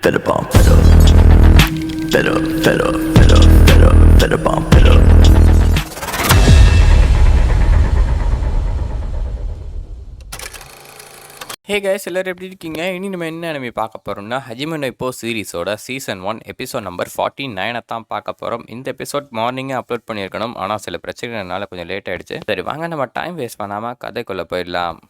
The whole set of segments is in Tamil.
Fed up on fed up. Fed up, fed up, fed up, fed up, fed up on fed up. Hey guys, எல்லாரும் எப்படி இருக்கீங்க? இனி நம்ம என்ன anime பார்க்க போகிறோம்னா ஹஜிமே நோ இப்போ சீரிஸோட சீசன் 1 எபிசோட் நம்பர் 49 தான் பார்க்க போகிறோம். இந்த எபிசோட் மார்னிங்கே அப்லோட் பண்ணியிருக்கணும், ஆனால் சில பிரச்சனைனால கொஞ்சம் லேட் ஆகிடுச்சு. சரி வாங்க, நம்ம டைம் வேஸ்ட் பண்ணாமல் கதைக்குள்ளே போயிடலாம்.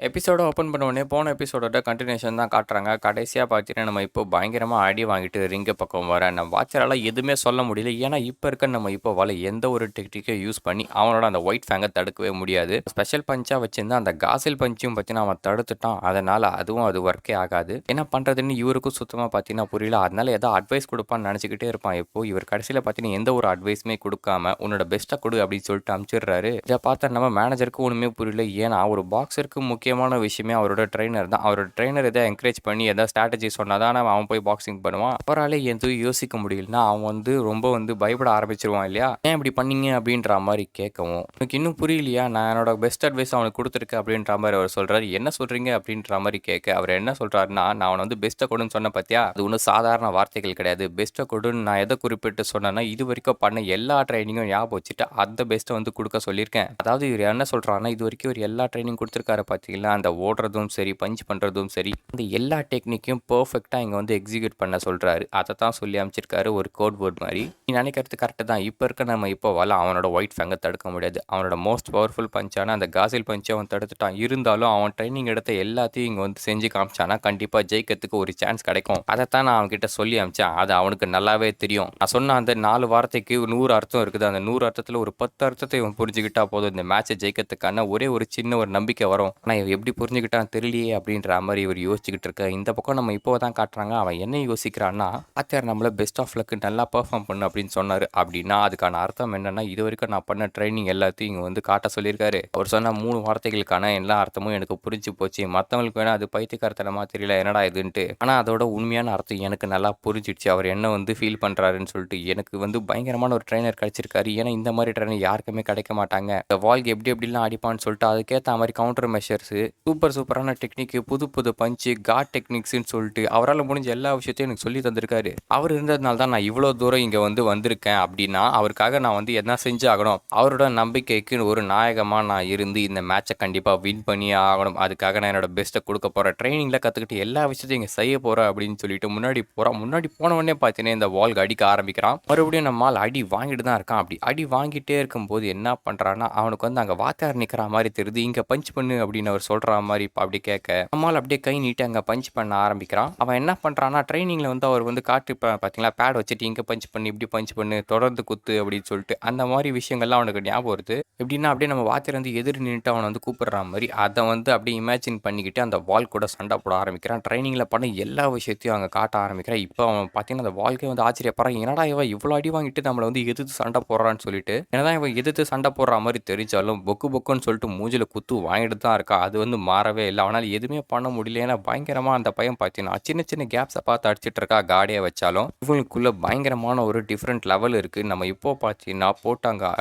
எபிசோட ஓப்பன் பண்ண உடனே போன எபிசோடோட கண்டினியூஷன் தான் காட்டுறாங்க. கடைசியாக பார்த்தீங்கன்னா நம்ம இப்போ பயங்கரமாக அடி வாங்கிட்டு ரிங்க பக்கம் வர நம்ம வாட்சரால் எதுவுமே சொல்ல முடியல. ஏன்னா இப்போ இருக்க நம்ம இப்போ வர எந்த ஒரு டெக்னிக்கை யூஸ் பண்ணி அவனோட அந்த ஒயிட் ஃபேங்கை தடுக்கவே முடியாது. ஸ்பெஷல் பஞ்சாக வச்சிருந்தா அந்த காசில் பஞ்சும் பார்த்தீங்கன்னா அவன் தடுத்துட்டான். அதனால் அதுவும் அது ஒர்க்கே ஆகாது. என்ன பண்ணுறதுன்னு இவருக்கும் சுத்தமாக பார்த்தீங்கன்னா புரியல. அதனால ஏதோ அட்வைஸ் கொடுப்பான்னு நினச்சிக்கிட்டே இருப்பான். இப்போ இவர் கடைசியில் பார்த்தீங்கன்னா எந்த ஒரு அட்வைஸுமே கொடுக்காம உன்னோட பெஸ்ட்டை கொடு அப்படின்னு சொல்லிட்டு அனுப்பிச்சிடுறாரு. இதை பார்த்தா நம்ம மேனேஜருக்கு ஒன்றுமே புரியல. ஏன்னா ஒரு பாக்ஸருக்கு முக்கியமான விஷயமே அவரோட ட்ரெயினர் தான். அவரோட ட்ரெயினர் எதை என்கரேஜ் பண்ணி எதாவது ஸ்ட்ராட்டஜி சொன்னால் தான் அவன் போய் பாக்ஸிங் பண்ணுவான். அவரால் எதுவும் யோசிக்க முடியலன்னா அவன் ரொம்ப பயப்பட ஆரம்பிச்சிருவான் இல்லையா? ஏன் இப்படி பண்ணீங்க அப்படின்ற மாதிரி கேட்கவும், எனக்கு இன்னும் புரியலையா, நான் என்னோட பெஸ்ட் அட்வைஸ் அவனுக்கு கொடுத்துருக்கேன் அப்படின்ற மாதிரி அவர் சொல்கிறாரு. என்ன சொல்கிறீங்க அப்படின்ற மாதிரி கேட்க அவர் என்ன சொல்கிறாருன்னா, நான் அவனை பெஸ்ட்டை கொடுன்னு சொன்ன பார்த்தியா, அது ஒன்றும் சாதாரண வார்த்தைகள் கிடையாது. பெஸ்ட்டை கொடுன்னு நான் எதை குறிப்பிட்டு சொன்னேன்னா, இது வரைக்கும் பண்ண எல்லா ட்ரைனிங்கும் ஞாபகம் வச்சுட்டு அந்த பெஸ்ட்டை கொடுக்க சொல்லியிருக்கேன். அதாவது இவர் என்ன சொல்கிறாருன்னா, இது வரைக்கும் ஒரு எல்லா ட்ரைனிங் கொடுத்துருக்காரு பார்த்தீங்களா, அந்த ஓடுறதும் சரி, பஞ்ச் பண்ணுறதும் சரி, அந்த எல்லா டெக்னிக்கையும் பர்ஃபெக்டாக இங்கே எக்ஸிக்யூட் பண்ண சொல்கிறாரு. அதை தான் சொல்லி அமைச்சிருக்காரு ஒரு கோட் வேர்ட் மாதிரி. நீ நினைக்கிறது கரெக்டு தான். இப்போ இருக்க நம்ம இப்போ அவனோட ஒயிட் ஃபேங்கை தடுக்க முடியாது. அவனோட மோஸ்ட் பவர்ஃபுல் பஞ்சான அந்த காசில் பஞ்சை அவன் தடுத்துட்டான். இருந்தாலும் அவன் ட்ரைனிங் எடுத்த எல்லாத்தையும் இங்கே செஞ்சு காமிச்சானா கண்டிப்பாக ஜெயிக்கிறதுக்கு ஒரு சான்ஸ் கிடைக்கும். அதைத்தான் நான் அவன்கிட்ட சொல்லி அமிச்சேன். அது அவனுக்கு நல்லாவே தெரியும். நான் சொன்ன அந்த 4 வார்த்தைக்கு 100 அர்த்தம் இருக்குது. அந்த 100 அர்த்தத்தில் ஒரு 10 அர்த்தத்தை இவன் புரிஞ்சுக்கிட்டா போதும், இந்த மேட்சை ஜெயிக்கிறதுக்கான ஒரே ஒரு சின்ன ஒரு நம்பிக்கை வரும். ஆனால் இவன் எப்படி புரிஞ்சுக்கிட்டான் தெரியலையே அப்படின்ற மாதிரி இவர் யோசிச்சுக்கிட்டு இருக்க. இந்த பக்கம் நம்ம இப்போ தான் காட்டுறாங்க. அவன் என்ன யோசிக்கிறான்னா, ஆத்தியார் நம்மள பெஸ்ட் ஆஃப் லக்கு நல்லா பெர்ஃபார்ம் பண்ணு அப்படின்னு சொன்னார். அப்படின்னா அதுக்கான அர்த்தம் என்னன்னா, இது வரைக்கும் நான் பண்ண ட்ரைனிங் எல்லாத்தையும் இங்கே காட்ட சொல்லியிருக்காரு. அவர் சொன்ன 3 வார்த்தைகளுக்கான எல்லா அர்த்தமும் எனக்கு புரிஞ்சு போச்சு. மற்றவங்களுக்கு வேணா அது பைத்தியக்காரத்தனமா தெரியல, என்னடா இதுன்ட்டு. ஆனால் அதோட உண்மையான அர்த்தம் எனக்கு நல்லா புரிஞ்சிடுச்சு. அவர் என்ன ஃபீல் பண்ணுறாருன்னு சொல்லிட்டு. எனக்கு பயங்கரமான ஒரு ட்ரைனர் கிடைச்சிருக்காரு. ஏன்னா இந்த மாதிரி ட்ரைனர் யாருக்குமே கிடைக்க மாட்டாங்க. இந்த வால்க்கு எப்படிலாம் அடிப்பான்னு சொல்லிட்டு அதுக்கேற்ற மாதிரி கவுண்டர் மெஷர்ஸு, சூப்பரான டெக்னிக்கு, புது பஞ்சு, காட் டெக்னிக்ஸ்ன்னு சொல்லிட்டு அவரால் முடிஞ்ச எல்லா விஷயத்தையும் எனக்கு சொல்லி தந்திருக்காரு. அவர் இருந்ததுனால தான் நான் இவ்வளோ தூரம் இங்கே வந்திருக்கேன். அப்படின்னா அவருக்காக நான் என்ன செஞ்சு ஆகணும், அவரோட நம்பிக்கைக்கு ஒரு நாயகமாக நான் இருந்து இந்த மேட்சை கண்டிப்பாக வின் பண்ணி ஆகணும். அதுக்காக நான் என்னோட பெஸ்ட்டை கொடுக்க போகிறேன். ட்ரைனிங்கில் கற்றுக்கிட்டு எல்லா விஷயத்தையும் இங்கே செய்ய போகிறேன் அப்படின்னு சொல்லிட்டு முன்னாடி போனவொடனே பார்த்தீங்கன்னா இந்த வால்க்கு அடிக்க ஆரம்பிக்கிறான். மறுபடியும் நம்மால் அடி வாங்கிட்டு தான் இருக்கான். அப்படி அடி வாங்கிட்டே இருக்கும்போது என்ன பண்ணுறான்னா, அவனுக்கு அங்கே வாத்தியார் நிற்கிற மாதிரி தெரியுது. இங்கே பஞ்ச் பண்ணு அப்படின்னு அவர் சொல்கிற மாதிரி அப்படி கேட்க, நம்மால் அப்படியே கை நீட்டி அங்கே பஞ்ச் பண்ண ஆரம்பிக்கிறான். அவன் என்ன பண்ணுறான்னா, ட்ரைனிங்கில் அவர் காட்டு பார்த்தீங்களா, பேட் வச்சுட்டு இங்கே பஞ்ச் பண்ணி இப்படி பஞ்ச் பண்ணு, தொடர்ந்து குத்து அப்படின்னு சொல்லிட்டு அந்த மாதிரி விஷயங்கள்லாம் அவனுக்கு ஞாபகம் வருது. எப்படின்னா அப்படியே நம்ம வாத்தியார் எதிர் நின்றுட்டு அவனை கூப்பிடுற மாதிரி அதை அப்படியே இமேஜின் பண்ணிக்கிட்டு அந்த வால் கூட சண்டை போட ஆரம்பிக்கிறான். ட்ரைனிங்கில் பண்ண எல்லா விஷயத்தையும் அங்கே காட்ட ஆரம்பிக்கிறான். இப்போ அவன் பார்த்தீங்கன்னா அந்த வால்க்கே ஆச்சரியப்படுறான். என்னடா இவன் இவ்வளோ அடி வாங்கிட்டு நம்மளை எதிர்த்து சண்டை போடுறான்னு சொல்லிட்டு. என்னதான் இவன் எதிர்த்து சண்டை போடுற மாதிரி தெரிஞ்சாலும் பொக்குன்னு சொல்லிட்டு மூஞ்சில குத்து வாங்கிட்டு தான் இருக்கா. அது மாறவே இல்லை. அவனால் எதுவுமே பண்ண முடியல. ஏன்னா பயங்கரமாக அந்த பையன் பார்த்தீங்கன்னா சின்ன கேப்ஸை பார்த்து அடிச்சிட்டு இருக்கா. காடியை வச்சாலும் இவங்களுக்குள்ள பயங்கரமான ஒரு டிஃப்ரெண்ட் லெவல் இருக்குது. நம்ம இப்போ பார்த்தீங்கன்னா போட்டாங்க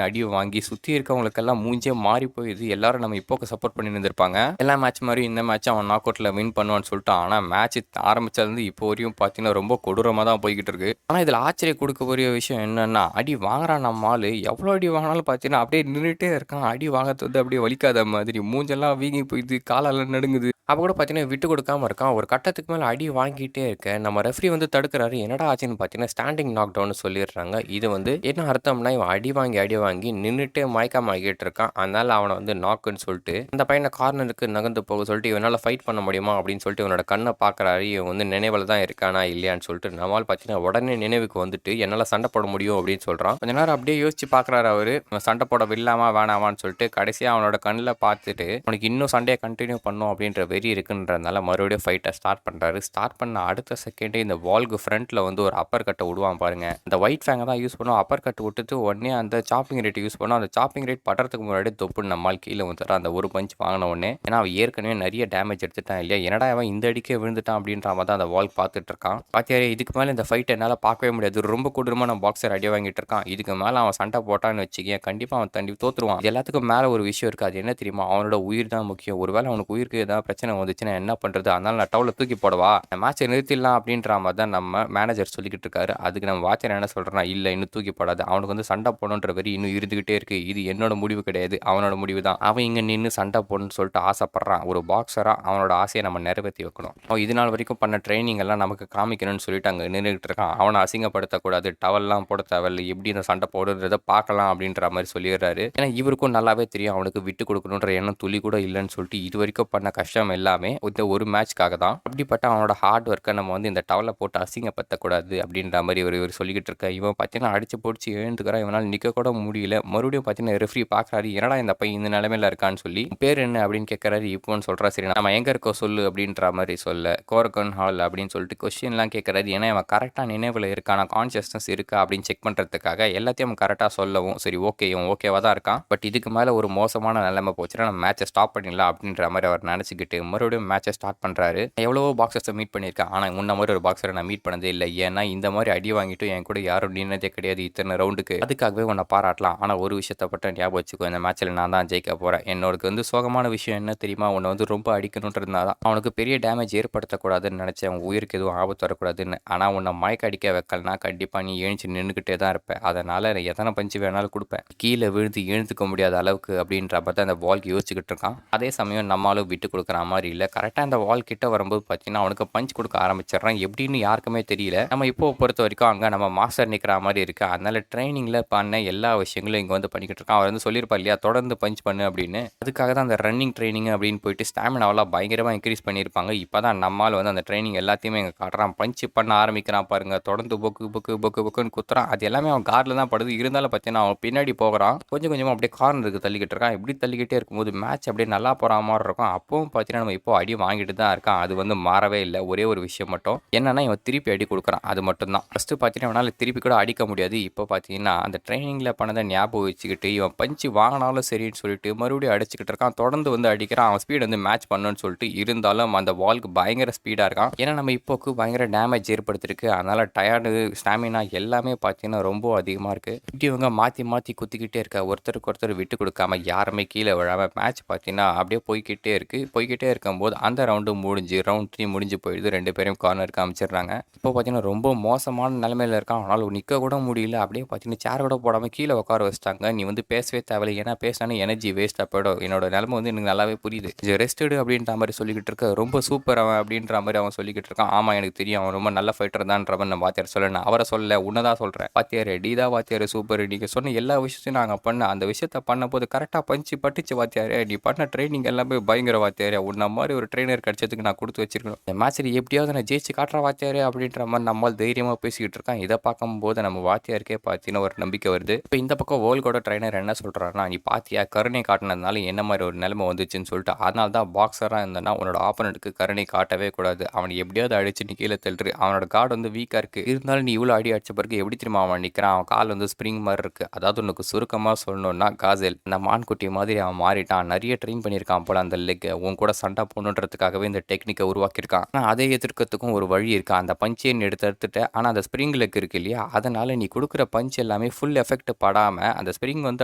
அடி வாங்கி சுற்றி இருக்கவங்களுக்கெல்லாம் மூஞ்சே மாறி போயிடுது. எல்லாரும் நம்ம இப்போ சப்போர்ட் பண்ணி இருந்திருப்பாங்க. எல்லா மேட்ச் மாதிரி இந்த மேட்ச் அவன் நாக் அவுட்டில் வின் பண்ணுவான்னு சொல்லிட்டான். ஆனால் மேட்ச் ஆரம்பிச்சதுலேருந்து இப்போ வரையும் பார்த்தீங்கன்னா ரொம்ப கொடூரமாக தான் போய்கிட்டு இருக்கு. ஆனால் இதில் ஆச்சரியம் கொடுக்கக்கூடிய விஷயம் என்னன்னா, அடி வாங்குறான் நம்ம ஆளு. எவ்வளோ அடி வாங்கினாலும் பார்த்தீங்கன்னா அப்படியே நின்றுட்டே இருக்கான். அடி வாங்கிறது அப்படியே வலிக்காத மாதிரி, மூஞ்செல்லாம் வீங்கி போயிடுது, காலெல்லாம் நடுங்குது. அப்போ கூட பார்த்தீங்கன்னா விட்டு கொடுக்காம இருக்கான். ஒரு கட்டத்துக்கு மேலே அடி வாங்கிட்டே இருக்க நம்ம ரெஃப்ரி தடுக்கிறாரு. என்னடா ஆச்சுன்னு பார்த்தீங்கன்னா ஸ்டாண்டிங் நாக் டவுன் சொல்லிடுறாங்க. இது என்ன அர்த்தம்னா, இவன் அடி வாங்கி நின்றுட்டே மயக்கம் ஆகிட்டு இருக்கான். அதனால அவனை நாக்குன்னு சொல்லிட்டு அந்த பையனை கார்னருக்கு நகர்ந்து போக சொல்லிட்டு, இவனால் ஃபைட் பண்ண முடியுமா அப்படின்னு சொல்லிட்டு இவனோட கண்ணை பார்க்குறாரு. இவன் நினைவில் தான் இருக்கானா இல்லையான்னு சொல்லிட்டு. நம்மால் பார்த்தீங்கன்னா உடனே நினைவுக்கு என்னால் சண்டை போட முடியும் அப்படின்னு சொல்கிறான். கொஞ்ச நேரம் அப்படியே யோசிச்சு பார்க்குறாரு அவரு. சண்டை போட வில்லாமா வேணாமான்னு சொல்லிட்டு கடைசியாக அவனோட கண்ணில் பார்த்துட்டு அவனுக்கு இன்னும் சண்டையை கண்டினியூ பண்ணும் அப்படின்ற வெறி இருக்குன்றதுனால மறுபடியும் ஃபைட்டை ஸ்டார்ட் பண்ணுறாரு. ஸ்டார்ட் பண்ண அடுத்த செகண்டே இந்த வால்க்கு ஃப்ரண்ட்டில் ஒரு அப்பர் கட்டை விடுவான் பாருங்க. இந்த ஒயிட் ஃபேங்கை தான் யூஸ் பண்ணுவோம். அப்பர் கட்டு விட்டுட்டு உடனே அந்த சாப்பிங் ரேட் யூஸ் பண்ணோம். அந்த சாப்பிங் ரேட் படுறதுக்கு முன்னாடி தொப்புன்னு நம்மால் கீழே வந்துடுறான். அந்த ஒரு பஞ்ச் வாங்கின உடனே. ஏன்னா அவன் ஏற்கனவே நிறைய டேமேஜ் எடுத்துட்டான் இல்லையா. என்னடா அவன் இந்த அடிக்கே விழுந்துட்டான் அப்படின்ற மாதிரி தான் அந்த வால் பார்த்துட்டு இருக்கான். பாத்தியாரே, இதுக்கு மேலே இந்த ஃபைட் என்னால் பார்க்கவே முடியாது. ரொம்ப கொடூரமான பாக்ஸர் அடி வாங்கிட்டு இருக்கான். இதுக்கு மேலே அவன் சண்டை போட்டான்னு வச்சுக்கேன், கண்டிப்பாக அவன் தோத்துருவான். எல்லாத்துக்கும் மேலே ஒரு விஷயம் இருக்குது. அது என்ன தெரியுமா, அவனோட உயிர் தான் முக்கியம். ஒருவேளை அவனுக்கு உயிருக்கு ஏதாவது பிரச்சனை பிரச்சனை வந்துச்சுன்னா என்ன பண்ணுறது, அதனால நான் டவலை தூக்கி போடவா, மேட்சை நிறுத்திடலாம் அப்படின்ற மாதிரி தான் நம்ம மேனேஜர் சொல்லிக்கிட்டு இருக்காரு. அதுக்கு நம்ம வாட்சர் என்ன சொல்கிறேன்னா, இல்லை இன்னும் தூக்கி போடாது, அவனுக்கு வந்து சண்டை போடணுன்ற வரி இன்னும் இருந்துக்கிட்டே இருக்குது, இது என்னோட முடிவு கிடையாது, அவனோட முடிவு தான், அவன் இங்கே நின்று சண்டை போடணும்னு சொல்லிட்டு ஆசைப்பட்றான், ஒரு பாக்ஸராக அவனோட ஆசையை நம்ம நிறைவேற்றி வைக்கணும், அவன் இது நாள் வரைக்கும் பண்ண ட்ரைனிங் எல்லாம் நமக்கு காமிக்கணும்னு சொல்லிட்டு அங்கே நின்றுக்கிட்டு இருக்கான், அவனை அசிங்கப்படுத்தக்கூடாது, டவல்லாம் போட தேவையில்லை, எப்படி இந்த சண்டை போடுறத பார்க்கலாம் அப்படின்ற மாதிரி சொல்லிடுறாரு. ஏன்னா இவருக்கும் நல்லாவே தெரியும் அவனுக்கு விட்டு கொடுக்கணுன்ற எண்ணம் துளி கூட இல்லைன்னு சொல்லிட்டு இது வரைக்கும் பண்ண கஷ்டம் எல்லாமே இந்த ஒரு மேட்ச்க்காக தான். அப்படிப்பட்ட அவனோட ஹார்ட் ஒர்க்கை நம்ம வந்து இந்த டவலை போட்டு அசிங்கப்படுத்தக்கூடாது அப்படின்ற மாதிரி இவர் சொல்லிக்கிட்டு இருக்க. இவன் பார்த்தீங்கன்னா அடிச்சு பிடிச்சி எழுந்துக்கிறான், இவனால் நிற்க கூட முடியல. மறுபடியும் பார்த்தீங்கன்னா ரெஃப்ரி பார்க்குறாரு, என்னடா இந்த பையன் இந்த நிலைமையில இருக்கான்னு சொல்லி, பேர் என்ன அப்படின்னு கேட்கறாரு. இப்போன்னு சொல்கிறா, சரி நம்ம எங்கே இருக்கோ சொல்லு அப்படின்ற மாதிரி சொல்ல, கோரகன் ஹால் அப்படின்னு சொல்லிட்டு கொஸ்டின்லாம் கேட்கறாரு. ஏன்னா அவன் கரெக்டாக நினைவில் இருக்கான, கான்சியஸ்னஸ் இருக்கா அப்படின்னு செக் பண்ணுறதுக்காக எல்லாத்தையும் அவன் கரெக்டாக சொல்லவும், சரி ஓகே இவன் ஓகேவாக தான் இருக்கான், பட் இதுக்கு மேலே ஒரு மோசமான நிலைமை போச்சுன்னா நம்ம மேட்சை ஸ்டாப் பண்ணிடலாம் அப்படின்ற மாதிரி அவர் நினச்சிக்கிட்டு மறுபடியும் மேட்சை ஸ்டார்ட் பண்ணுறாரு. எவ்வளவோ பாக்ஸர்ஸை மீட் பண்ணியிருக்கேன், ஆனால் முன்ன மாதிரி ஒரு பாக்ஸரை நான் மீட் பண்ணதே இல்லை, ஏன்னா இந்த மாதிரி அடி வாங்கிட்டு என் கூட யாரும் நின்னதே கிடையாது இத்தனை ரவுண்டுக்கு, அதுக்காகவே உன்னை பாராட்டலாம், ஆனால் ஒரு விஷயத்தை பட்ட ஞாபகம் வச்சுக்கோ, இந்த மேட்ச்சில் நான் தான் ஜெயிக்க போகிறேன். என்னோட வந்து சோகமான விஷயம் என்ன தெரியுமா, உன்னை வந்து ரொம்ப அடிக்கணுன்றதுனால தான், அவனுக்கு பெரிய டேமேஜ் ஏற்படுத்தக்கூடாதுன்னு நினச்சேன், அவன் உயிருக்கு எதுவும் ஆபத்து வரக்கூடாதுன்னு, ஆனால் உன்னை மயக்க அடிக்க வைக்கலனா கண்டிப்பாக நீ எழுந்து நின்றுக்கிட்டே தான் இருப்பேன், அதனால் எத்தனை பஞ்சு வேணாலும் கொடுப்பேன், கீழே விழுந்து எழுந்துக்க முடியாத அளவுக்கு அப்படின்ற மாதிரி அந்த வால்க்கு யோசிச்சுக்கிட்டு இருக்கான். அதே சமயம் நம்மளும் விட்டு கொடுக்குற மாதிரி இல்லை, கரெக்டாக அந்த வால் கிட்ட வரும்போது பார்த்தீங்கன்னா அவனுக்கு பஞ்ச் கொடுக்க ஆரம்பிச்சிடறான். எப்படின்னு யாருக்குமே தெரியல. நம்ம இப்போ பொறுத்த வரைக்கும் அங்கே நம்ம மாஸ்டர் நிற்கிற மாதிரி இருக்கு, அதனால ட்ரைனிங்கில் பண்ண எல்லா விஷயங்களும் இங்கே வந்து பண்ணிக்கிட்டு இருக்கான். அவர் வந்து சொல்லியிருப்பா இல்லையா, தொடர்ந்து பஞ்ச் பண்ணு அப்படின்னு, அதுக்காக தான் அந்த ரன்னிங் ட்ரைனிங் அப்படின்னு போயிட்டு ஸ்டாமினாவெல்லாம் பயங்கரமாக இன்க்ரீஸ் பண்ணியிருப்பாங்க. இப்போ தான் நம்மால் வந்து அந்த ட்ரைனிங் எல்லாத்தையுமே இங்கே காட்டுறான். பஞ்ச் பண்ண ஆரம்பிக்கிறான் பாருங்க, தொடர்ந்து பொக்குன்னு குத்துறான். அது எல்லாமே அவன் கார்டில் தான் படுது. இருந்தாலும் பார்த்தீங்கன்னா அவன் பின்னாடி போகிறான், கொஞ்சம் கொஞ்சமாக அப்படியே கார்னருக்கு தள்ளிக்கிட்டு இருக்கான். இப்படி தள்ளிக்கிட்டே இருக்கும்போது மேட்ச் அப்படியே நல்லா போகிற மாதிரி இருக்கும். அப்பவும் பார்த்தீங்கன்னா நம்ம இப்போ அடி வாங்கிட்டு தான் இருக்கான், அது வந்து மாறவே இல்லை. ஒரே ஒரு விஷயம் மட்டும் என்னன்னா, இவன் திருப்பி அடி கொடுக்குறான், அது மட்டும் தான். ஃபஸ்ட்டு பார்த்தீங்கன்னா அவனால் திருப்பி கூட அடிக்க முடியாது. இப்போ பார்த்தீங்கன்னா அந்த ட்ரைனிங்கில் பண்ணதை ஞாபகம் வச்சுக்கிட்டு இவன் பஞ்சு வாங்கினாலும் சரின்னு சொல்லிட்டு மறுபடியும் அடிச்சுக்கிட்டு இருக்கான். தொடர்ந்து வந்து அடிக்கிறான். அவன் ஸ்பீடு வந்து மேட்ச் பண்ணணும்னு சொல்லிட்டு, இருந்தாலும் அந்த வால்க்கு பயங்கர ஸ்பீடாக இருக்கான். ஏன்னா நம்ம இப்போக்கு பயங்கர டேமேஜ் ஏற்படுத்திருக்கு, அதனால டயர்டு ஸ்டாமினா எல்லாமே பார்த்தீங்கன்னா ரொம்ப அதிகமாக இருக்குது. இப்படி இவங்க மாற்றி மாற்றி குத்திக்கிட்டே இருக்க, ஒருத்தருக்கு ஒருத்தர் விட்டு கொடுக்காம யாருமே கீழே விழாமல் மேட்ச் பார்த்தீங்கன்னா அப்படியே போய்கிட்டே இருக்குது. போய்கிட்டே இருக்கும்போது அந்த ரவுண்டு முடிஞ்சு ரவுண்ட் 3 முடிஞ்சு போயிடுது. 2 பேரையும் கார்னருக்கு அமைச்சிடுறாங்க. இப்போ பார்த்தீங்கன்னா ரொம்ப மோசமான நிலைமையில் இருக்கான், ஆனால் நிற்க கூட முடியல. அப்படியே பார்த்தீங்கன்னா சேர் கூட போடாமல் கீழே உட்கார வச்சிட்டாங்க. நீ வந்து பேசவே தேவையில்லை, ஏன்னா பேசினாலும் எனர்ஜி வேஸ்ட்டாக போயிடும், என்னோட நிலைமை வந்து எனக்கு நல்லாவே புரியுது, ரெஸ்டடு அப்படின்ற மாதிரி சொல்லிக்கிட்டு இருக்க. ரொம்ப சூப்பர் அவன் அப்படின்ற மாதிரி அவன் சொல்லிக்கிட்டு இருக்கான். ஆமாம் எனக்கு தெரியும், அவன் ரொம்ப நல்ல ஃபைட்டர் தான்ற மாதிரி நான் வாத்தியார் சொல்லணும், அவரை சொல்ல உன்னதான் சொல்கிறேன். வாத்தியார் டீதா வாத்தியார் சூப்பர், நீங்கள் சொன்ன எல்லா விஷயத்தையும் நாங்கள் பண்ண, அந்த விஷயத்த பண்ண போது கரெக்டாக பஞ்சு பட்டுச்சு வாத்தியாரே, நீ பண்ண ட்ரைனிங் எல்லாமே பயங்கர வாத்தியாரே, உன்ன மாதிரி ஒரு ட்ரெயினர் கிடைச்சதுக்கு நான் கொடுத்து வச்சிருக்கணும், இந்த மேட்ச்சில் எப்படியாவது நான் ஜெயிச்சு காட்டுற வாத்தியாரே அப்படின்ற மாதிரி நம்மால் தைரியமாக பேசிக்கிட்டு இருக்கான். இதை பார்க்கும்போது நம்ம வாத்தியாருக்கே பார்த்தீங்கன்னா ஒரு நம்பிக்கை வருது. இப்போ இந்த பக்கம் வேர்ல்டோட ட்ரைனர் என்ன சொல்கிறாருன்னா, நீ பாத்தியா கருணை காட்டினதுனால என்ன மாதிரி ஒரு நிலைமை வந்துச்சுன்னு சொல்லிட்டு, அதனால தான் பாக்ஸராக இருந்தனா உன்னோட ஆப்பனண்ட்டுக்கு கருணை காட்டவே கூடாது, அவனை எப்படியாவது அடிச்சு நீ கீழே தள்ளுரு, அவனோட கார்டு வந்து வீக்காக இருக்குது, இருந்தாலும் நீ இவ்வளோ அடி அடிச்ச பிறகு எப்படி திரும்ப அவன் நிற்கிறான், அவன் கால் வந்து ஸ்ப்ரிங் மாதிரி இருக்குது. அதாவது உனக்கு சுருக்கமாக சொல்லணும்னா காசல் அந்த மான்குட்டி மாதிரி அவன் மாறிட்டான், நிறைய ட்ரெயின் பண்ணியிருக்கான் போல அந்த லெக்கை, உன் கூட சண்டை போடணுன்றதுக்காகவே இந்த டெக்னிக்கை உருவாக்கியிருக்கான். ஆனால் அதை எதிர்க்கிறதுக்கும் ஒரு வழி இருக்கா, அந்த பஞ்சையை எடுத்துட்டு, ஆனால் அந்த ஸ்ப்ரிங் லெக் இருக்கு இல்லையா, அதனால நீ கொடுக்குற பஞ்ச் எல்லாமே ஃபுல் எஃபெக்ட் படாமல் அந்த ஸ்ப்ரிங் வந்து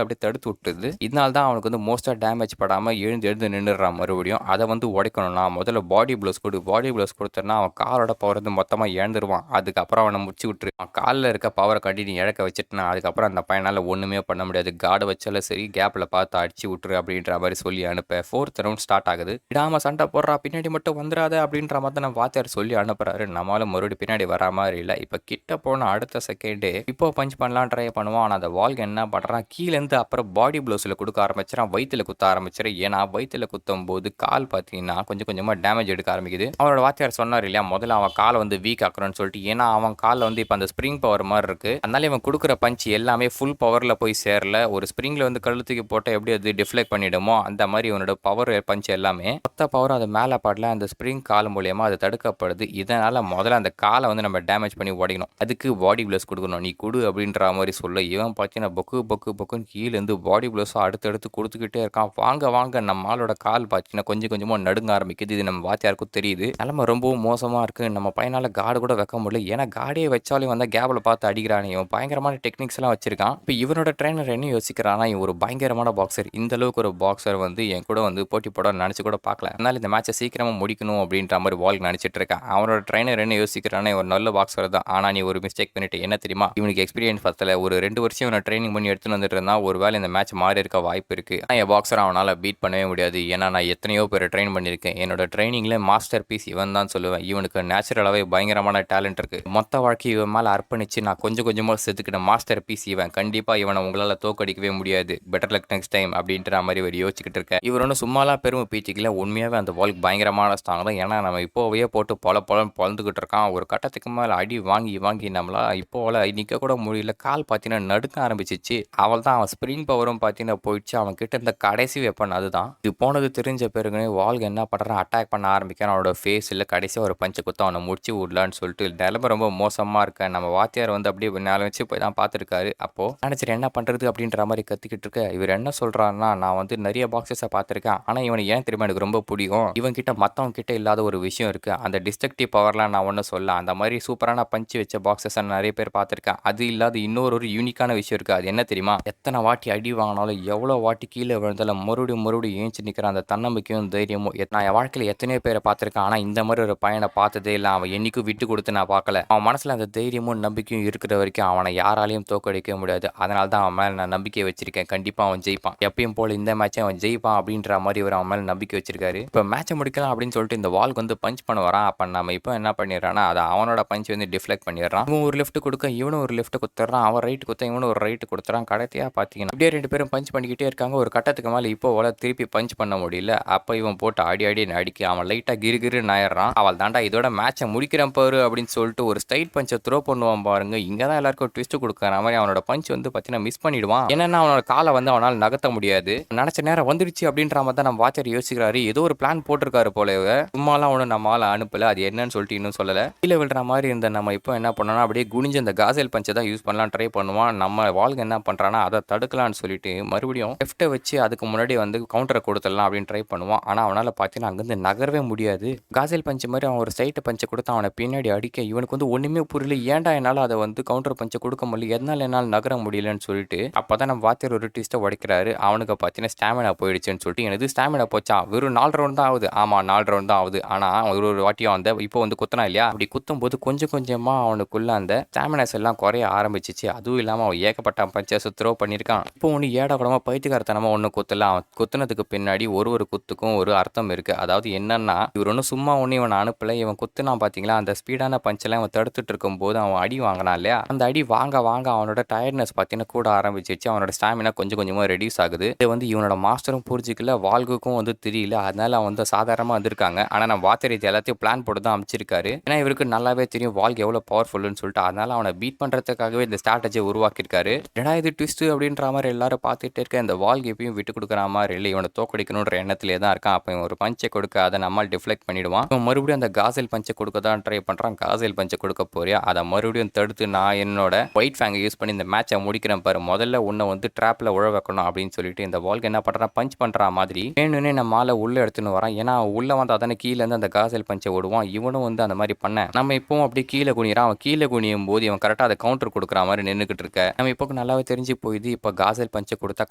அப்படியே தடுத்து விட்டுது. இதனால தான் அவனுக்கு வந்து மோஸ்ட்டாக டேமேஜ் படாமல் எழுந்து நின்றுறான். மறுபடியும் அதை வந்து உடைக்கணும்னா முதல்ல பாடி ப்ளோஸ் கொடு, பாடி ப்ளோஸ் கொடுத்தனா அவன் காலோட பவர் வந்து மொத்தமாக இழந்துருவான். அதுக்கப்புறம் அவனை முடிச்சு விட்டுரு, அவன் காலில் இருக்க பவரை கட்டி நீ இழக்க வச்சுட்டுனா அதுக்கப்புறம் அந்த பையனால் ஒன்றுமே பண்ண முடியாது, கார்டு வச்சாலும் சரி கேப்பில் பார்த்து அடிச்சு விட்டுரு அப்படின்ற மாதிரி சொல்லி அனுப்ப 4th ரவுண்ட் ஸ்டார்ட் ஆகுது. விடாம சண்டை போடுறா, பின்னாடி மட்டும் வந்துடாத அப்படின்ற மாதிரி தான் வாத்தியார் சொல்லி அனுப்புறாரு. நம்மளால மறுபடியும் பின்னாடி வரா மாதிரி இல்லை. இப்போ கிட்ட போன அடுத்த செகண்டே இப்போ பஞ்ச் பண்ணலாம் ட்ரை பண்ணுவான். ஆனால் அந்த வால்க்கு என்ன பண்ணுறான், கீழேருந்து அப்புறம் பாடி ப்ளோஸில் கொடுக்க ஆரம்பிச்சிடான், வயிற்றுல குத்த ஆரம்பிச்சிடும். ஏன்னா வயிற்றுல குத்தும் போது கால் பார்த்தீங்கன்னா கொஞ்சம் கொஞ்சமாக டேமேஜ் எடுக்க ஆரம்பிக்குது. அவனோட வாத்தியார் சொன்னார் இல்லையா, முதல்ல அவன் காலை வந்து வீக் ஆக்கணும்னு சொல்லிட்டு, ஏன்னா அவன் காலில் வந்து இப்போ அந்த ஸ்ப்ரிங் பவர் மாதிரி இருக்குது, அதனால இவன் கொடுக்குற பஞ்ச் எல்லாமே ஃபுல் பவரில் போய் சேரல. ஒரு ஸ்ப்ரிங்கில் வந்து கழுத்துக்கு போட்டால் எப்படி அது டிஃப்ளெக்ட் பண்ணிடுமோ அந்த மாதிரி இவனோட பவர் பஞ்ச் எல்லாமே மொத்த பவர் அது மேலே பாடல, அந்த ஸ்ப்ரிங் கால் மூலியமாக அது தடுக்கப்படுது. இதனால் முதல்ல அந்த காலை வந்து நம்ம டேமேஜ் பண்ணி உடைக்கணும், அதுக்கு பாடி ப்ளஸ் கொடுக்கணும், நீ கொடு அப்படின்ற மாதிரி சொல்ல இவன் பார்த்தீங்கன்னா பொக்குன்னு கீழேருந்து பாடி ப்ளஸும் அடுத்தடுத்து கொடுத்துக்கிட்டே இருக்கான். வாங்க நம்ம ஆளோட கால் பார்த்தீங்கன்னா கொஞ்சம் கொஞ்சமாக நடுங்க ஆரம்பிக்குது. இது நம்ம வாத்தியாருக்கும் தெரியுது, நிலமை ரொம்பவும் மோசமாக இருக்குது, நம்ம பையனால் கார்டு கூட வைக்க முடியல, ஏன்னா கார்டே வச்சாலும் வந்தால் கேபில் பார்த்து அடிக்கிறான். இவன் பயங்கரமான டெக்னிக்ஸ் எல்லாம் வச்சிருக்கான். இப்போ இவனோட ட்ரைனர் என்ன யோசிக்கிறான்னா, இவன் ஒரு பயங்கரமான பாக்ஸர், இந்த அளவுக்கு ஒரு பாக்ஸர் வந்து என் கூட வந்து போட்டி போட நினச்சி கூட பார்க்கல, அதனால இந்த மேட்சை சீக்கிரமா முடிக்கணும் அப்படின்ற மாதிரி வால்க் நினைச்சிட்டு இருக்கான். அவனோட ட்ரைனர் என்ன யோசிக்கிறானே, ஒரு நல்ல பாக்ஸர் தான், ஆனா நீ ஒரு மிஸ்டேக் பண்ணிட்டு என்ன தெரியுமா, இவனுக்கு எக்ஸ்பீரியன்ஸ் பத்தல, ஒரு 2 வருஷம் இவனை ட்ரைனிங் பண்ணி எடுத்துட்டு வந்துட்டு இருந்தா ஒருவேளை இந்த மேட்ச் மாறி இருக்க வாய்ப்பு இருக்கு. என் பாக்ஸர் அவனால பீட் பண்ணவே முடியாது. ஏன்னா நான் எத்தனையோ பேரை ட்ரெயின் பண்ணியிருக்கேன். என்னோட ட்ரைனிங்ல மாஸ்டர் பீஸ் இவன் தான் சொல்லுவேன். இவனுக்கு நேச்சுரலாவே பயங்கரமான டேலண்ட் இருக்கு. மொத்த வாழ்க்கை இவன் மேல அர்ப்பணிச்சு நான் கொஞ்சம் கொஞ்சமா செதுக்கின மாஸ்டர் பீஸ் இவன். கண்டிப்பா இவனை உங்களால தோக்கடிக்கவே முடியாது. பெட்டர் லக் நெக்ஸ்ட் டைம் அப்படின்ற மாதிரி ஒரு யோசிச்சுக்கிட்டு இருக்க. இவர் ஒன்றும் சும்மாலாம் பெருமை பீச்சிக்கல. உண்மையாவே அந்த வால்க் பயங்கரமான ஸ்ட்ராங் தான். ஏன்னா நம்ம இப்போவே போட்டு பொலன்னு பொழந்துக்கிட்டு இருக்கான். ஒரு கட்டத்துக்கு மேல அடி வாங்கி வாங்கி நம்மளா இப்போல நிக்க கூட முடியல. கால் பார்த்தீங்கன்னா நடுக்க ஆரம்பிச்சிச்சு. அவள் தான் அவன் ஸ்ப்ரிங் பவரும் பார்த்தீங்கன்னா போயிடுச்சு. அவன் கிட்ட இருந்த கடைசி வெப்பன் அதுதான். இது போனது தெரிஞ்ச பிறகு வால்க் என்ன பண்றான், அட்டாக் பண்ண ஆரம்பிக்கிறான். அவனோட ஃபேஸ் இல்லை கடைசியாக ஒரு பஞ்சை குத்த அவனை முடிச்சு விடலான்னு சொல்லிட்டு நிலைமை ரொம்ப மோசமாக இருக்க. நம்ம வாத்தியார் வந்து அப்படியே நாலு வச்சு போய் தான் பார்த்துருக்காரு. அப்போ நினச்சிட்டு என்ன பண்ணுறது அப்படின்ற மாதிரி கத்திக்கிட்டு இருக்க. இவர் என்ன சொல்கிறாருன்னா, நான் வந்து நிறைய பாக்ஸஸை பார்த்துருக்கேன், ஆனால் இவனை ஏன் தெரியுமா எனக்கு ரொம்ப பிடிக்கும், இவன் கிட்ட மற்றவங்க கிட்ட இல்லாத ஒரு விஷயம் இருக்குது. அந்த டிஸ்ட்ரக்டிவ் பவர்லாம் நான் ஒன்றும் சொல்ல, அந்த மாதிரி சூப்பரான பஞ்சு வச்ச பாக்ஸஸை நிறைய பேர் பார்த்துருக்கேன். அது இல்லாத இன்னொரு யூனிக்கான விஷயம் இருக்குது. அது என்ன தெரியுமா, எத்தனை வாட்டி அடி வாங்கினாலும் எவ்வளோ வாட்டி கீழே விழுந்தாலும் மறுபடியும் ஏஞ்சி நிற்கிற அந்த தன்னம்பிக்கையும் தைரியமும். நான் என் வாழ்க்கையில் எத்தனையோ பேரை பார்த்துருக்கேன், ஆனால் இந்த மாதிரி ஒரு பையனை பார்த்ததே இல்லை. அவன் என்னைக்கும் விட்டு கொடுத்து நான் பார்க்கல. அவன் மனசில் அந்த தைரியமும் நம்பிக்கையும் இருக்கிற வரைக்கும் அவனை யாராலையும் தோக்கடிக்க முடியாது. அதனால தான் அவன் மேலே நான் நம்பிக்கை வச்சிருக்கேன். கண்டிப்பாக அவன் ஜெயிப்பான். எப்பயும் போல இந்த மேட்சை அவன் ஜெயிப்பான் அப்படின்ற மாதிரி ஒரு அவன் மேலே நம்பிக்கை வச்சிருக்காரு. இப்போ மேட்சை முடிக்கலாம் அப்படின்னு சொல்லிட்டு இந்த வால்க்கு வந்து பஞ்ச் பண்ண வரான். அப்போ நம்ம இப்போ என்ன பண்ணிடுறான்னா, அதை அவனோட பஞ்ச் வந்து டிஃப்ளெக்ட் பண்ணிடுறான். இவன் ஒரு லெஃப்ட் கொடுக்க இவனும் ஒரு லெஃப்ட் கொடுத்துட்றான். அவன் ரைட் கொடுத்த இவனும் ஒரு ரைட் கொடுத்துறான். கடைசியாக பார்த்தீங்கன்னா அப்படியே 2 பேரும் பஞ்ச் பண்ணிக்கிட்டே இருக்காங்க. ஒரு கட்டத்துக்கு மேலே இப்போ திருப்பி பஞ்ச் பண்ண முடியல. அப்போ இவன் போட்டு அடி அடிக்க அவன் லைட்டாக கிருகிருன்னு ஆயிடுறான். அவள் தாண்டா இதோட மேட்சை முடிக்கிறேன் பாரு அப்படின்னு சொல்லிட்டு ஒரு ஸ்ட்ரைட் பஞ்சை த்ரோ பண்ணுவான் பாருங்க. இங்கே தான் எல்லாருக்கும் ட்விஸ்ட் கொடுக்குற மாதிரி அவனோட பஞ்ச் வந்து பார்த்தீங்கன்னா மிஸ் பண்ணிடுவான். என்னன்னா அவனோட காலை வந்து அவனால் நகர்த்த முடியாது. நினச்ச நேரம் வந்துடுச்சு அப்படின்ற மாதிரி தான் நம்ம வாட்சர் யோசிக்கிறாரு. ஏதோ ஒரு பிளான் போட்டிருக்காரு போல. சும்மாலாம் அவனு நம்மளால அனுப்பல. அது என்னன்னு சொல்லிட்டு இன்னும் சொல்லலை. கீழே விழுற மாதிரி இருந்த நம்ம இப்போ என்ன பண்ணோம்னா, அப்படியே குனிஞ்சு அந்த காசல் பஞ்சை தான் யூஸ் பண்ணலாம் ட்ரை பண்ணுவான். நம்ம வால்க்கு என்ன பண்ணுறான்னா, அதை தடுக்கலான்னு சொல்லிட்டு மறுபடியும் லெஃப்ட்டை வச்சு அதுக்கு முன்னாடி வந்து கவுண்டரை கொடுத்துடலாம் அப்படின்னு ட்ரை பண்ணுவான். ஆனால் அவனால் பார்த்தீங்கன்னா அங்கேருந்து நகரவே முடியாது. காசல் பஞ்சு மாதிரி அவன் ஒரு சைட்டை பஞ்சை கொடுத்து அவனை பின்னாடி அடிக்க இவனுக்கு வந்து ஒன்றுமே புரியல. ஏன்டா என்னால் அதை வந்து கவுண்டர் பஞ்சை கொடுக்க முடியல, என்னால் நகர முடியலன்னு சொல்லிட்டு அப்போ தான் நம்ம வாத்தியார் ஒரு ட்விஸ்ட்டை உடைக்கிறாரு. அவனுக்கு பார்த்தீங்கன்னா ஸ்டாமினா போயிடுச்சுன்னு சொல்லிட்டு, எனக்கு ஸ்டாமினா போச்சா, வெறும் 4 ரவுண்ட் தான் ஆகுது. ஆமாம் 4 ரவுண்ட் தான் ஆகுது. ஆனால் ஒரு வாட்டியும் அந்த இப்போ வந்து குத்தினா இல்லையா, அப்படி குத்தும் போது கொஞ்சம் கொஞ்சமாக அவனுக்குள்ள அந்த ஸ்டாமினாஸ் எல்லாம் குறைய ஆரம்பிச்சிச்சு. அதுவும் இல்லாமல் அவன் ஏகப்பட்ட பஞ்சஸ் த்ரோ பண்ணியிருக்கான். இப்போ ஒன்று ஏடாக்கூடமாக பைத்தியக்காரத்தனமாக ஒன்று குத்தல. அவன் குத்துனதுக்கு பின்னாடி ஒரு குத்துக்கும் ஒரு அர்த்தம் இருக்குது. அதாவது என்னன்னா, இவர் ஒன்றும் சும்மா ஒன்று இவனை அனுப்பலை. இவன் குத்துனா பார்த்தீங்களா, அந்த ஸ்பீடான பஞ்செல்லாம் இவன் தடுத்துட்டு இருக்கும்போது அவன் அடி வாங்கினான் இல்லையா, அந்த அடி வாங்க அவனோட டயர்ட்னஸ் பார்த்தீங்கன்னா கூட ஆரம்பிச்சிச்சு. அவனோட ஸ்டாமினா கொஞ்சம் கொஞ்சமாக ரெடியூஸ் ஆகுது. இது வந்து இவனோட மாஸ்டரும் புரிஞ்சிக்கல, வால்குக்கும் வந்து தெரியல. அதனால அவன் வந்து சாதாரணமாக வந்திருக்காங்க. ஆனால் நம்ம வாத்தியார் இது எல்லாத்தையும் பிளான் போட்டு தான் அமைச்சிருக்காரு. ஏன்னா இவருக்கு நல்லாவே தெரியும் வால்க் எவ்வளோ பவர்ஃபுல்லுன்னு சொல்லிட்டு. அதனால அவனை பீட் பண்ணுறதுக்காகவே இந்த ஸ்ட்ராட்டஜியை உருவாக்கியிருக்காரு. ஏன்னா இது ட்விஸ்ட் அப்படின்ற மாதிரி எல்லாரும் பார்த்துட்டே இருக்க. இந்த வால்க் எப்பயும் விட்டு கொடுக்குற மாதிரி இல்லை, இவனை தோக்கடிக்கணுன்ற எண்ணத்திலே தான் இருக்கான். அப்போ இவன் ஒரு பஞ்சை கொடுக்க அதை நம்மால் டிஃப்ளெக்ட் பண்ணிடுவான். இவன் மறுபடியும் அந்த காசல் பஞ்சை கொடுக்க தான் ட்ரை பண்ணுறான். காசல் பஞ்சை கொடுக்க போறியா, அதை மறுபடியும் தடுத்து நான் என்னோட ஒயிட் ஃபேங்கை யூஸ் பண்ணி இந்த மேட்சை முடிக்கிறேன் பாரு, முதல்ல உன்னை வந்து ட்ராப்பில் உழ வைக்கணும் அப்படின்னு சொல்லிட்டு இந்த வால்க் என்ன பண்ணுறான், பஞ்ச் பண்ணுற மாதிரி வேணும்னே நம்ம ஆளை உள்ளே எடுத்துன்னு வரான். ஏன்னா உள்ளே வந்து அதனை கீழேருந்து அந்த காசல் பஞ்சை விடுவான். இவனும் வந்து அந்த மாதிரி பண்ண நம்ம இப்போவும் அப்படியே கீழே குனிறான். அவன் கீழே குனியும் போது இவன் கரெக்டாக அதை கவுண்டர் கொடுக்குற மாதிரி நின்றுக்கிட்டு இருக்க. நம்ம இப்போ நல்லாவே தெரிஞ்சு போயிது. இப்போ காசல் பஞ்சை கொடுத்தா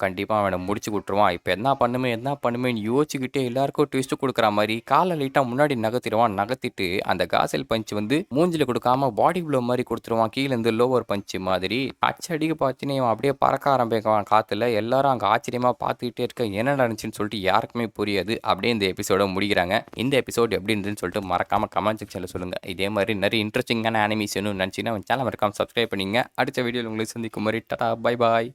கண்டிப்பாக அவனை முடிச்சு விட்டுருவான். இப்போ என்ன பண்ணுமேன்னு யோசிச்சுக்கிட்டே எல்லாருக்கும் ட்விஸ்ட் கொடுக்குற மாதிரி காலை லைட்டாக முன்னாடி நகர்த்திட்டு அந்த காசல் பஞ்ச் வந்து மூஞ்சில கொடுக்காம பாடி ப்ளோ மாதிரி கொடுத்துருவான். கீழேருந்து லோவர் பஞ்ச் மாதிரி அடிக்க பார்த்தீங்கன்னா இவன் அப்படியே பறக்க ஆரம்பிக்குவான் காற்றுல. எல்லாரும் அங்கே ஆச்சரியமாக பார்த்துக்கிட்டே இருக்க. என்ன நடந்துச்சுன்னு சொல்லிட்டு யாருக்குமே புரியாது. அப்படியே இந்த எபிசோட முடிக்கிறாங்க. இந்த எபிசோட் எப்படி இருந்துன்னு சொல்லிட்டு மறக்காம கமெண்ட் செக்ஷனில் சொல்லுங்கள். இதே மாதிரி நிறைய இன்ட்ரெஸ்டிங்கான அனிமேஷன் நினச்சிங்கன்னா சேனல் மறக்காம சப்ஸ்கிரைப் பண்ணிங்க. அடுத்த வீடியோவில் உங்களை சந்திக்கும் மாதிரி டாடா பை பாய்.